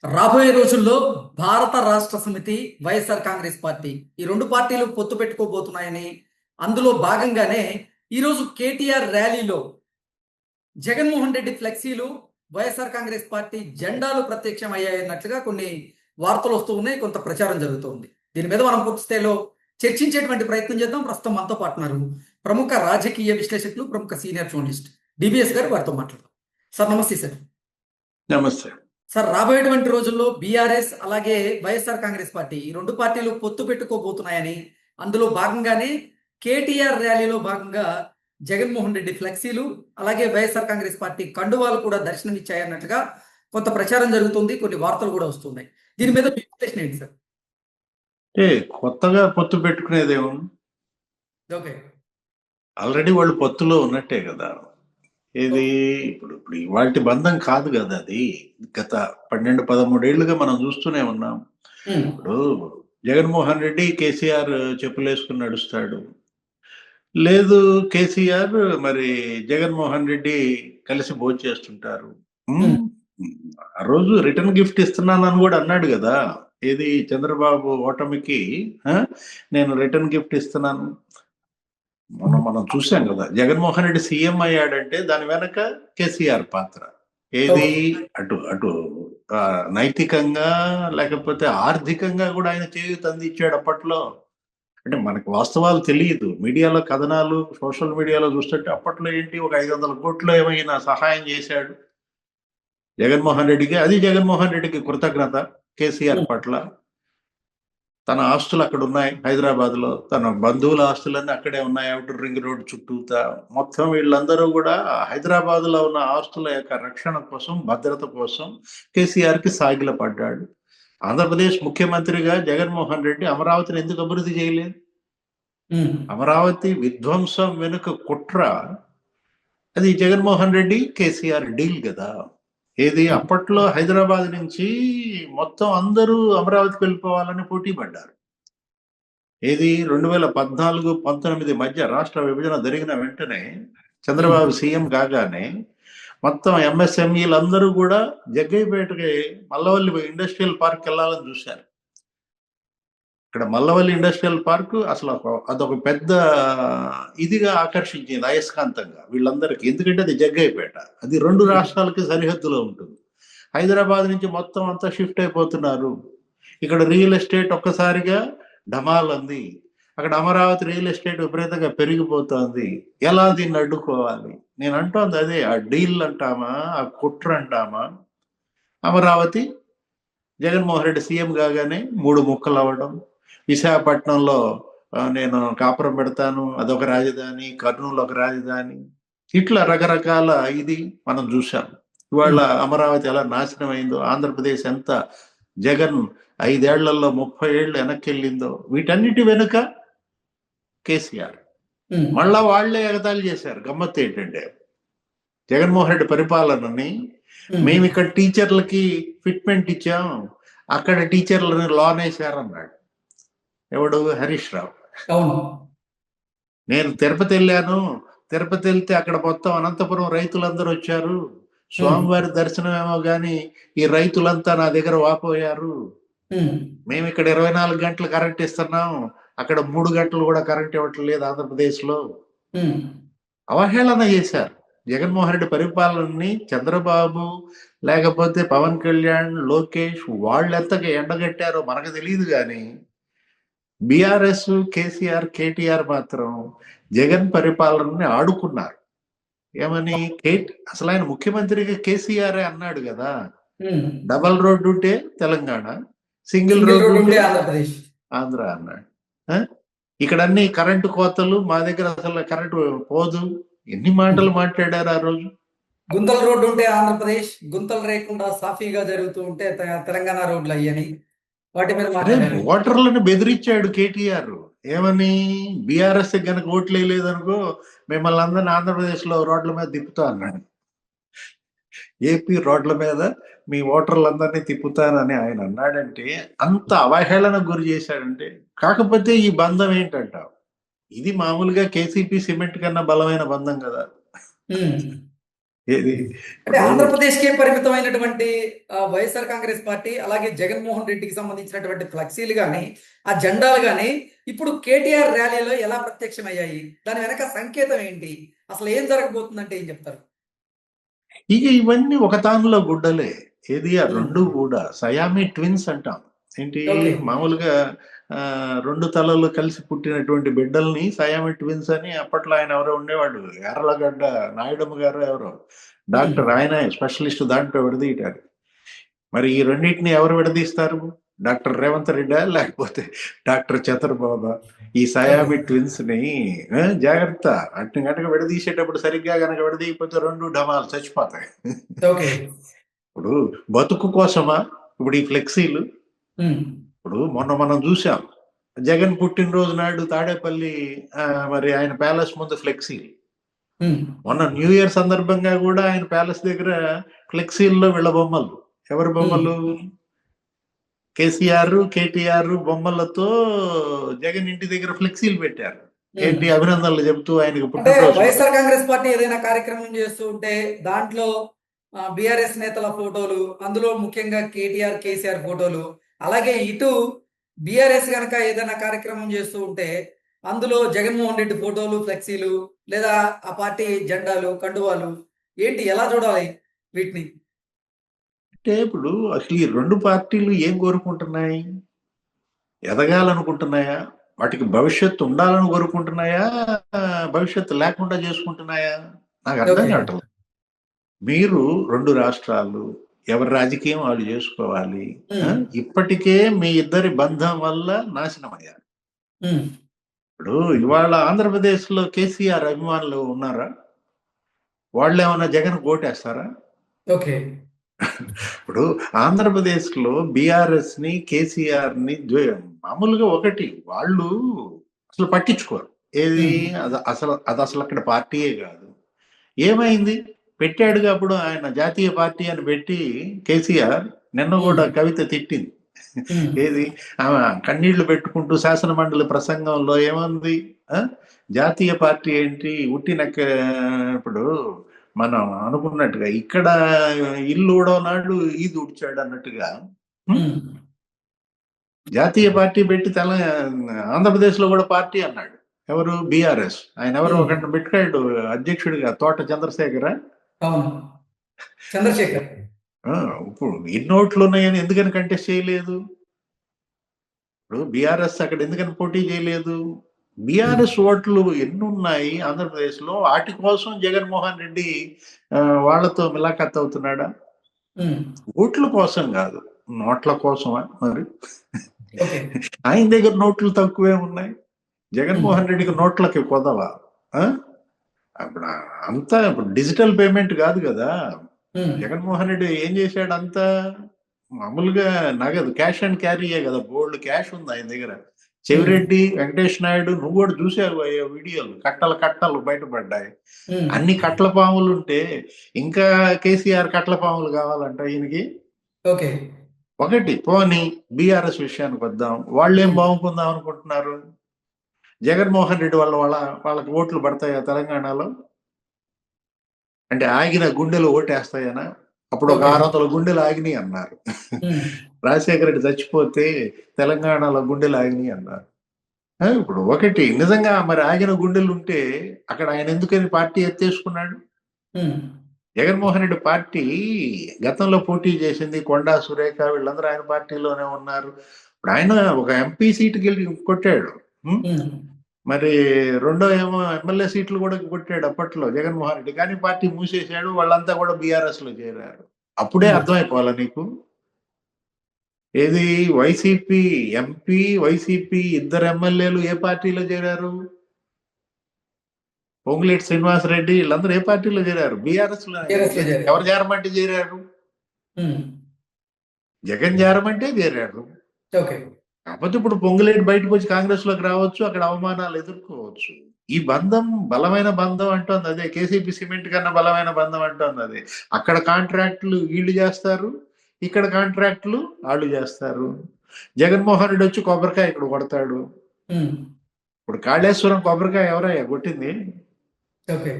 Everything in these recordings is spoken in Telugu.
రాబోయే రోజుల్లో భారత రాష్ట్ర సమితి, వైఎస్ఆర్ కాంగ్రెస్ పార్టీ ఈ 2 పార్టీలు పొత్తు పెట్టుకోబోతున్నాయని, అందులో భాగంగానే ఈరోజు కేటీఆర్ ర్యాలీలో జగన్మోహన్ రెడ్డి ఫ్లెక్సీలు, వైఎస్ఆర్ కాంగ్రెస్ పార్టీ జెండాలు ప్రత్యక్షమయ్యాయన్నట్లుగా కొన్ని వార్తలు వస్తూ ఉన్నాయి. కొంత ప్రచారం జరుగుతోంది. దీని మీద మనం పూర్తి స్థాయిలో చర్చించేటువంటి ప్రయత్నం చేద్దాం. ప్రస్తుతం మనతో పాటు ఉన్నారు ప్రముఖ రాజకీయ విశ్లేషకులు, ప్రముఖ సీనియర్ జర్నలిస్ట్ డిబిఎస్ గారు. వారితో మాట్లాడదాం. సార్ నమస్తే సార్. నమస్తే సార్, రాబోయేటువంటి రోజుల్లో బీఆర్ఎస్ అలాగే వైఎస్ఆర్ కాంగ్రెస్ పార్టీ ఈ 2 పార్టీలు పొత్తు పెట్టుకోబోతున్నాయని, అందులో భాగంగానే కేటీఆర్ ర్యాలీలో భాగంగా జగన్మోహన్ రెడ్డి ఫ్లెక్సీలు అలాగే వైఎస్ఆర్ కాంగ్రెస్ పార్టీ కండువాలు కూడా దర్శనమిచ్చాయన్నట్లుగా కొంత ప్రచారం జరుగుతుంది. కొన్ని వార్తలు కూడా వస్తున్నాయి. దీని మీద మీ విశ్లేషణ ఏంటి సార్? అంటే కొత్తగా పొత్తు పెట్టుకునేదేమో, ఓకే. ఆల్రెడీ వాళ్ళు పొత్తులో ఉన్నట్టే కదా. ఇది ఇప్పుడు ఇప్పుడు ఇవాల్టి బంధం కాదు కదా. అది గత 12-13 ఏళ్లుగా మనం చూస్తూనే ఉన్నాం. ఇప్పుడు జగన్మోహన్ రెడ్డి కేసీఆర్ చెప్పులేసుకుని నడుస్తాడు, లేదు కేసీఆర్ మరి జగన్మోహన్ రెడ్డి కలిసి భోంచేస్తుంటారు. ఆ రోజు రిటర్న్ గిఫ్ట్ ఇస్తున్నానని కూడా అన్నాడు కదా. ఏది చంద్రబాబు ఓటమికి నేను రిటర్న్ గిఫ్ట్ ఇస్తున్నాను. మనం చూసాం కదా. జగన్మోహన్ రెడ్డి సీఎం అయ్యాడంటే దాని వెనక కేసీఆర్ పాత్ర. ఏది అటు అటు నైతికంగా లేకపోతే ఆర్థికంగా కూడా ఆయన చేయూత అందించాడు అప్పట్లో. అంటే మనకు వాస్తవాలు తెలియదు. మీడియాలో కథనాలు, సోషల్ మీడియాలో చూస్తుంటే అప్పట్లో ఏంటి ఒక 500 కోట్లు ఏమైనా సహాయం చేశాడు జగన్మోహన్ రెడ్డికి. అది జగన్మోహన్ రెడ్డికి కృతజ్ఞత కేసీఆర్ పట్ల. తన ఆస్తులు అక్కడ ఉన్నాయి హైదరాబాద్ లో, తన బంధువుల ఆస్తులన్నీ అక్కడే ఉన్నాయి అవుటర్ రింగ్ రోడ్ చుట్టూతా. మొత్తం వీళ్ళందరూ కూడా హైదరాబాద్ లో ఉన్న ఆస్తుల యొక్క రక్షణ కోసం, భద్రత కోసం కేసీఆర్ కి సాగిల పడ్డాడు. ఆంధ్రప్రదేశ్ ముఖ్యమంత్రిగా జగన్మోహన్ రెడ్డి అమరావతిని ఎందుకు అభివృద్ధి చేయలేదు? అమరావతి విధ్వంసం వెనుక కుట్ర అది జగన్మోహన్ రెడ్డి కేసీఆర్ డీల్ కదా. ఏది అప్పట్లో హైదరాబాద్ నుంచి మొత్తం అందరూ అమరావతికి వెళ్ళిపోవాలని పోటీ పడ్డారు. ఏది 2014-19 మధ్య రాష్ట్ర విభజన జరిగిన వెంటనే చంద్రబాబు సీఎం కాగానే మొత్తం ఎంఎస్ఎంఈలు అందరూ కూడా జగ్గయ్యపేటకి మల్లవల్లి ఇండస్ట్రియల్ పార్క్ వెళ్ళాలని చూశారు. ఇక్కడ మల్లవల్లి ఇండస్ట్రియల్ పార్క్ అసలు అదొక పెద్ద ఇదిగా ఆకర్షించింది అయస్కాంతంగా వీళ్ళందరికీ. ఎందుకంటే అది జగ్గయ్యపేట, అది 2 రాష్ట్రాలకి సరిహద్దులో ఉంటుంది. హైదరాబాద్ నుంచి మొత్తం అంతా షిఫ్ట్ అయిపోతున్నారు. ఇక్కడ రియల్ ఎస్టేట్ ఒక్కసారిగా ఢమాల్ అంది. అక్కడ అమరావతి రియల్ ఎస్టేట్ విపరీతంగా పెరిగిపోతుంది. ఎలా దీన్ని అడ్డుకోవాలి? నేను అంటోంది అదే. ఆ డీల్ అంటామా, ఆ కుట్ర అంటామా. అమరావతి జగన్మోహన్ రెడ్డి సీఎం కాగానే 3 ముక్కలు అవ్వడం. విశాఖపట్నంలో నేను కాపురం పెడతాను, అదొక రాజధాని. కర్నూలు ఒక రాజధాని. ఇట్లా రకరకాల ఇది మనం చూసాం. ఇవాళ అమరావతి ఎలా నాశనం అయిందో, ఆంధ్రప్రదేశ్ ఎంత జగన్ 5 ఏళ్లలో 30 ఏళ్ళు వెనక్కి వెళ్ళిందో, వీటన్నిటి వెనుక కేసీఆర్. మళ్ళా వాళ్లే ఎగతాళి చేశారు. గమ్మత్తు ఏంటంటే జగన్మోహన్ రెడ్డి పరిపాలనని మేము ఇక్కడ టీచర్లకి ఫిట్మెంట్ ఇచ్చాం, అక్కడ టీచర్లను లోన్ వేశారన్నాడు. ఎవడు? హరీష్ రావు. నేను తిరుపతి వెళ్ళాను, తిరుపతి వెళ్తే అక్కడ మొత్తం అనంతపురం రైతులందరూ వచ్చారు. స్వామివారి దర్శనం ఏమో గాని ఈ రైతులంతా నా దగ్గర వాపోయారు. మేము ఇక్కడ 24 గంటలు కరెంట్ ఇస్తున్నాం, అక్కడ 3 గంటలు కూడా కరెంట్ ఇవ్వటం లేదు ఆంధ్రప్రదేశ్ లో. అవహేళన చేశారు జగన్మోహన్ రెడ్డి పరిపాలనని. చంద్రబాబు లేకపోతే పవన్ కళ్యాణ్, లోకేష్ వాళ్ళు ఎంతగా ఎండగట్టారో మనకు తెలియదు కానీ బీఆర్ఎస్, కేసీఆర్, కేటీఆర్ మాత్రం జగన్ పరిపాలనని ఆడుకున్నారు. ఏమని? అసలు ఆయన ముఖ్యమంత్రిగా కేసీఆర్ అన్నాడు కదా, డబల్ రోడ్డు ఉంటే తెలంగాణ, సింగిల్ రోడ్డు ఉంటే ఆంధ్ర అన్నాడు. ఇక్కడ అన్ని కరెంటు కోతలు, మా దగ్గర అసలు కరెంటు పోదు. ఎన్ని మాటలు మాట్లాడారు ఆ రోజు. గుంతల రోడ్డు ఉంటే ఆంధ్రప్రదేశ్, గుంతలు లేకుండా సాఫీగా జరుగుతూ ఉంటే తెలంగాణ రోడ్లు అయ్యని వాటి మీద ఓటర్లను బెదిరించాడు కేటీఆర్. ఏమని? బీఆర్ఎస్ కనుక ఓట్లు వేయలేదనుకో మిమ్మల్ని అందరినీ ఆంధ్రప్రదేశ్ లో రోడ్ల మీద తిప్పుతా అన్నాడు. ఏపీ రోడ్ల మీద మీ ఓటర్లందరినీ తిప్పుతానని ఆయన అన్నాడంటే అంత అవహేళనకు గురి చేశాడంటే. కాకపోతే ఈ బంధం ఏంటంటావు? ఇది మామూలుగా కేసీపీ సిమెంట్ కన్నా బలమైన బంధం కదా. ఏది అంటే ఇప్పుడు ఆంధ్రప్రదేశ్కే పరిమితమైనటువంటి వైఎస్ఆర్ కాంగ్రెస్ పార్టీ అలాగే జగన్మోహన్ రెడ్డికి సంబంధించినటువంటి ఫ్లెక్సీలు కానీ ఆ జెండాలు కానీ ఇప్పుడు కేటీఆర్ ర్యాలీలో ఎలా ప్రత్యక్షమయ్యాయి? దాని వెనక సంకేతం ఏంటి? అసలు ఏం జరగబోతుందంటే ఏం చెప్తారు? ఇక ఇవన్నీ ఒక తానులో గుడ్డలే. ఏది ఆ ఉమ్, రెండు కూడా సయామి ట్విన్స్ అంటాం. ఏంటి ఓకే. మామూలుగా రెండు తలలు కలిసి పుట్టినటువంటి బిడ్డల్ని సయామి ట్విన్స్ అని అప్పట్లో ఆయన ఎవరో ఉండేవాడు, ఎర్రలగడ్డ నాయుడమ్మ గారు ఎవరో ఉమ్, డాక్టర్, ఆయన స్పెషలిస్ట్ దాంట్లో విడదీయటారు. మరి ఈ రెండింటిని ఎవరు విడదీస్తారు? డాక్టర్ రేవంత్ రెడ్డా లేకపోతే డాక్టర్ చంద్రబాబా? ఈ ఓకే. సయామి ట్విన్స్ ని జాగ్రత్త, అటు గనక విడదీసేటప్పుడు సరిగ్గా గనక విడదీయకపోతే రెండు డమాలు చచ్చిపోతాయి. ఓకే. ఇప్పుడు బతుకు కోసమా ఇప్పుడు ఈ ఫ్లెక్సీలు? ఉమ్, ఇప్పుడు మొన్న మనం చూసాం, జగన్ పుట్టినరోజు నాడు తాడేపల్లి మరి ఆయన ప్యాలెస్ ముందు ఫ్లెక్సీలు. ఉమ్, మొన్న న్యూ ఇయర్ సందర్భంగా కూడా ఆయన ప్యాలెస్ దగ్గర ఫ్లెక్సీల్లో వీళ్ళ బొమ్మలు. ఎవరి ఉమ్, బొమ్మలు? కేసీఆర్ కేటీఆర్ బొమ్మలతో జగన్ ఇంటి దగ్గర ఫ్లెక్సీలు పెట్టారు. ఉమ్. ఏంటి అభినందనలు చెబుతూ ఆయనకు అంటే పుట్టినరోజు వైఎస్ఆర్ కాంగ్రెస్ పార్టీ ఏదైనా కార్యక్రమం చేస్తూ ఉంటే దాంట్లో బీఆర్ఎస్ నేతల ఫోటోలు, అందులో ముఖ్యంగా కేటీఆర్ కేసీఆర్ ఫోటోలు, అలాగే ఇటు బీఆర్ఎస్ గనక ఏదైనా కార్యక్రమం చేస్తూ ఉంటే అందులో జగన్మోహన్ రెడ్డి ఫోటోలు, ఫ్లెక్సీలు, లేదా ఆ పార్టీ జెండాలు, కండువాలు, ఏంటి ఎలా చూడాలి వీటిని? అంటే ఇప్పుడు అసలు ఈ రెండు పార్టీలు ఏం కోరుకుంటున్నాయి? ఎదగాలనుకుంటున్నాయా? వాటికి భవిష్యత్తు ఉండాలని కోరుకుంటున్నాయా? భవిష్యత్తు లేకుండా చేసుకుంటున్నాయా? నాకు అర్థం ఓకే. కావట్లేదు. మీరు రెండు రాష్ట్రాలు, ఎవరి రాజకీయం వాళ్ళు చేసుకోవాలి. ఆ? ఉమ్, ఇప్పటికే మీ ఇద్దరి బంధం వల్ల నాశనమయ్యారు. ఉమ్, ఇప్పుడు ఇవాళ ఆంధ్రప్రదేశ్ లో కేసీఆర్ అభిమానులు ఉన్నారా? వాళ్ళు ఏమన్నా జగన్ ఓటేస్తారా? ఓకే. ఇప్పుడు ఆంధ్రప్రదేశ్ లో బీఆర్ఎస్ ని కేసీఆర్ ని మామూలుగా ఒకటి వాళ్ళు అసలు పట్టించుకోరు. ఏది ఉమ్, అది అసలు అక్కడ పార్టీయే కాదు. ఏమైంది? పెట్టాడుగా అప్పుడు ఆయన జాతీయ పార్టీ అని పెట్టి కేసీఆర్ నిన్న కూడా ఉమ్, కవిత తిట్టింది. ఉమ్, ఏది ఆమె కన్నీళ్లు పెట్టుకుంటూ శాసన మండలి ప్రసంగంలో ఏమంది? ఆ? జాతీయ పార్టీ ఏంటి ఉట్టినక్క. ఇప్పుడు మనం అనుకున్నట్టుగా ఇక్కడ ఇల్లు ఊడవనాడు ఈది ఉడిచాడు అన్నట్టుగా ఉమ్, జాతీయ పార్టీ పెట్టి ఆంధ్రప్రదేశ్ లో కూడా పార్టీ అన్నాడు. ఎవరు? బీఆర్ఎస్. ఆయన ఎవరు ఉమ్. ఒకటి పెట్టాడు అధ్యక్షుడిగా, తోట చంద్రశేఖర. అవును. చంద్రశేఖర్. ఆ, ఇప్పుడు ఎన్ని ఓట్లు ఉన్నాయని ఎందుకని కంటెస్ట్ చేయలేదు? ఇప్పుడు బీఆర్ఎస్ అక్కడ ఎందుకని పోటీ చేయలేదు? ఉమ్, బీఆర్ఎస్ ఓట్లు ఎన్ని ఉన్నాయి ఆంధ్రప్రదేశ్ లో, వాటి కోసం జగన్మోహన్ రెడ్డి వాళ్ళతో మిలాఖత్ అవుతున్నాడా? ఉమ్, ఓట్ల కోసం కాదు, నోట్ల కోసమా మరి? ఓకే. ఆయన దగ్గర నోట్లు తక్కువే ఉన్నాయి, ఉమ్, జగన్మోహన్ రెడ్డికి నోట్లకి కొదవా? ఆ? అప్పుడు అంతా ఇప్పుడు డిజిటల్ పేమెంట్ కాదు కదా. ఉమ్, జగన్మోహన్ రెడ్డి ఏం చేశాడు? అంతా మామూలుగా నగదు, క్యాష్ అండ్ క్యారీయే కదా. బోల్డ్ క్యాష్ ఉంది ఆయన దగ్గర. ఉమ్, చెవిరెడ్డి వెంకటేష్ నాయుడు, నువ్వు కూడా చూసావు అయ్యా వీడియోలు, కట్టలు కట్టలు బయటపడ్డాయి. ఉమ్, అన్ని కట్ల పాములు ఉంటే ఇంకా కేసీఆర్ కట్ల పాములు కావాలంట ఈయనకి. ఓకే. ఒకటి పోనీ బీఆర్ఎస్ విషయానికి వద్దాం. వాళ్ళు ఏం ఉమ్, బాగుంకుందాం అనుకుంటున్నారు? జగన్మోహన్ రెడ్డి వాళ్ళకి ఓట్లు పడతాయా తెలంగాణలో? అంటే ఆగిన గుండెలు ఓటేస్తాయనా? అప్పుడు ఒక ఓకే. 600 గుండెలు ఆగినాయి అన్నారు. ఉమ్, రాజశేఖర రెడ్డి చచ్చిపోతే తెలంగాణలో గుండెలు ఆగినాయి అన్నారు. ఇప్పుడు ఒకటి నిజంగా మరి ఆగిన గుండెలు ఉంటే అక్కడ ఆయన ఎందుకని పార్టీ ఎత్తేసుకున్నాడు? ఉమ్, జగన్మోహన్ రెడ్డి పార్టీ గతంలో పోటీ చేసింది, కొండా సురేఖ వీళ్ళందరూ ఆయన పార్టీలోనే ఉన్నారు. ఇప్పుడు ఆయన ఒక ఎంపీ సీటుకి వెళ్ళి కొట్టాడు. ఉం? ఉమ్, మరి రెండో ఏమో ఎమ్మెల్యే సీట్లు కూడా కొట్టాడు అప్పట్లో జగన్మోహన్ రెడ్డి, కానీ పార్టీ మూసేశాడు. వాళ్ళంతా కూడా బీఆర్ఎస్ లో చేరారు. అప్పుడే ఉమ్, అర్థమైపోవాలా నీకు? ఏది వైసీపీ ఎంపీ, వైసీపీ ఇద్దరు ఎమ్మెల్యేలు ఏ పార్టీలో చేరారు? పొంగులేటి శ్రీనివాసరెడ్డి వీళ్ళందరూ ఏ పార్టీలో చేరారు? బీఆర్ఎస్ లో. టీఆర్ఎస్ లో చేరారు. ఎవరు చేరమంటే చేరారు? ఉమ్, జగన్ చేరమంటే చేరారు. ఓకే. కాకపోతే ఇప్పుడు పొంగులేటి బయటకు వచ్చి కాంగ్రెస్ లోకి రావచ్చు, అక్కడ అవమానాలు ఎదుర్కోవచ్చు. ఈ బంధం బలమైన బంధం అంటోంది అదే. కేసీపీ సిమెంట్ కన్నా బలమైన బంధం అంటోంది అదే. అక్కడ కాంట్రాక్టులు వీళ్ళు చేస్తారు, ఇక్కడ కాంట్రాక్టులు వాళ్ళు చేస్తారు. జగన్మోహన్ రెడ్డి వచ్చి కొబ్బరికాయ ఇక్కడ కొడతాడు. ఉమ్, ఇప్పుడు కాళేశ్వరం కొబ్బరికాయ ఎవరయ్యా కొట్టింది? ఓకే.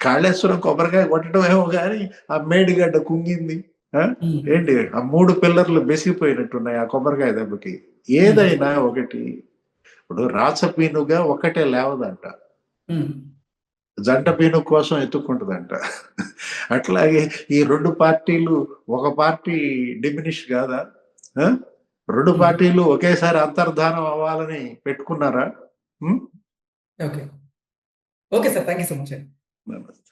కాళేశ్వరం కొబ్బరికాయ కొట్టడమేమో కానీ ఆ మేడిగడ్డ కుంగింది. ఏంటి ఆ 3 పిల్లర్లు బెసిగిపోయినట్టున్నాయి ఆ కొబ్బరికాయ దెబ్బకి. ఏదైనా ఒకటి ఇప్పుడు రాచపీనుగా ఒక్కటే లేవదంట, జంట పీను కోసం ఎత్తుక్కుంటుందంట. అట్లాగే ఈ 2 పార్టీలు, ఒక పార్టీ డిమినిష్ కాదా? 2 పార్టీలు ఒకేసారి అంతర్ధానం అవ్వాలని పెట్టుకున్నారా? Okay. Okay sir. Thank you so much. నమస్తే.